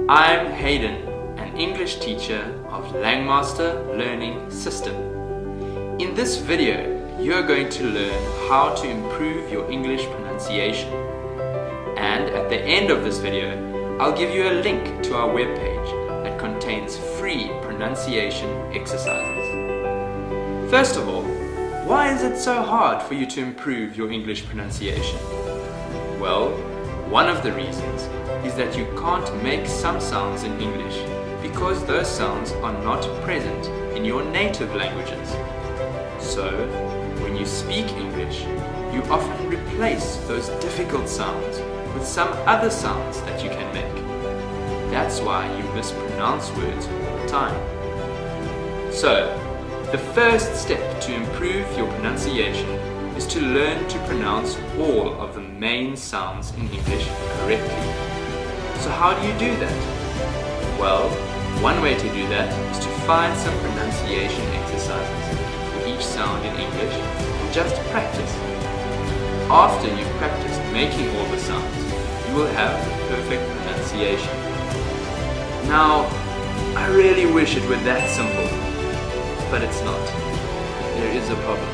I'm Hayden, an English teacher of Langmaster Learning System. In this video, you're going to learn how to improve your English pronunciation. And at the end of this video, I'll give you a link to our webpage that contains free pronunciation exercises. First of all, why is it so hard for you to improve your English pronunciation? Well, one of the reasons is that you can't make some sounds in English because those sounds are not present in your native languages. So, when you speak English, you often replace those difficult sounds with some other sounds that you can make. That's why you mispronounce words all the time. So, the first step to improve your pronunciation is to learn to pronounce all of the main sounds in English correctly. So how do you do that? Well, one way to do that is to find some pronunciation exercises for each sound in English and just practice. After you've practiced making all the sounds, you will have perfect pronunciation. Now, I really wish it were that simple, but it's not. There is a problem.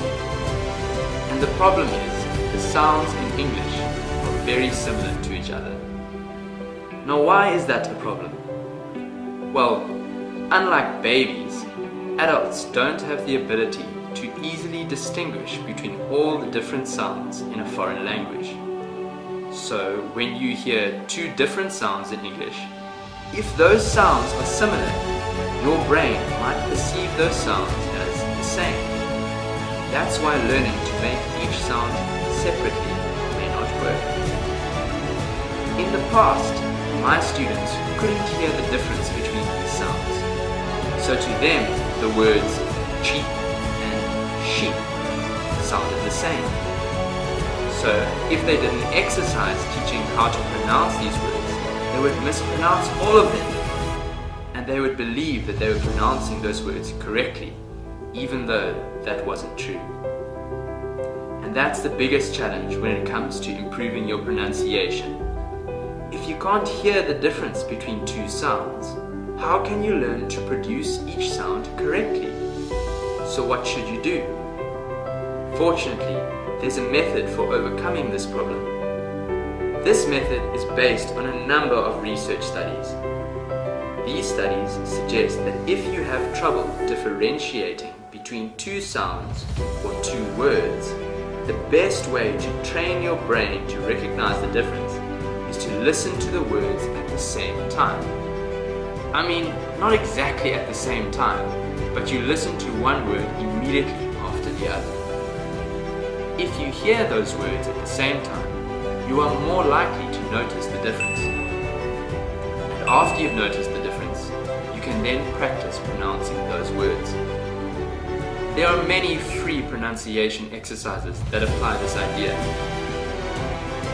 And the problem is, the sounds in English are very similar to each other. Now, why is that a problem? Well, unlike babies, adults don't have the ability to easily distinguish between all the different sounds in a foreign language. So, when you hear two different sounds in English, if those sounds are similar, your brain might perceive those sounds as the same. That's why learning to make each sound separately may not work. In the past, my students couldn't hear the difference between these sounds. So to them, the words cheap and sheep sounded the same. So if they didn't exercise teaching how to pronounce these words, they would mispronounce all of them. And they would believe that they were pronouncing those words correctly, even though that wasn't true. And that's the biggest challenge when it comes to improving your pronunciation. If you can't hear the difference between two sounds, how can you learn to produce each sound correctly? So what should you do? Fortunately, there's a method for overcoming this problem. This method is based on a number of research studies. These studies suggest that if you have trouble differentiating between two sounds or two words, the best way to train your brain to recognize the difference is to listen to the words at the same time. I mean, not exactly at the same time, but you listen to one word immediately after the other. If you hear those words at the same time, you are more likely to notice the difference. And after you've noticed the difference, you can then practice pronouncing those words. There are many free pronunciation exercises that apply this idea.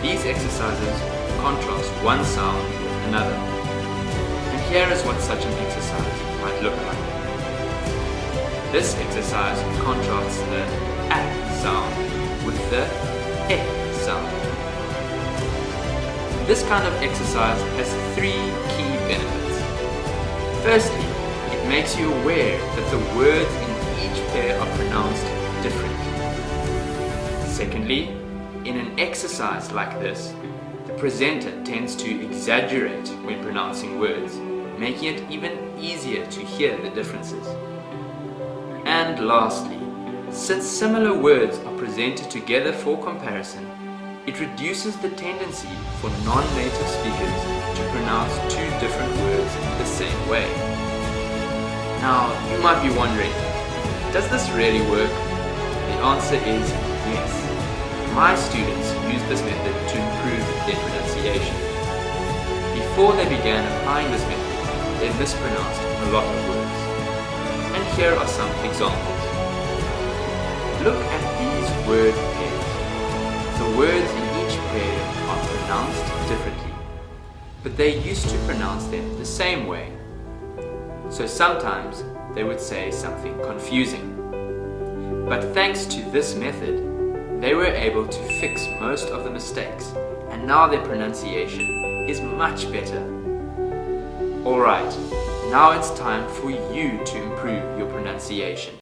These exercises contrast one sound with another. And here is what such an exercise might look like. This exercise contrasts the A sound with the E sound. This kind of exercise has three key benefits. Firstly, it makes you aware that the words in each pair are pronounced differently. Secondly, in an exercise like this, the presenter tends to exaggerate when pronouncing words, making it even easier to hear the differences. And lastly, since similar words are presented together for comparison, it reduces the tendency for non-native speakers to pronounce two different words the same way. Now, you might be wondering, does this really work? The answer is yes. My students use this method to improve their pronunciation. Before they began applying this method, they mispronounced a lot of words. And here are some examples. Look at these word pairs. The words in each pair are pronounced differently, but they used to pronounce them the same way. So sometimes they would say something confusing. But thanks to this method, they were able to fix most of the mistakes, and now their pronunciation is much better. Alright, now it's time for you to improve your pronunciation.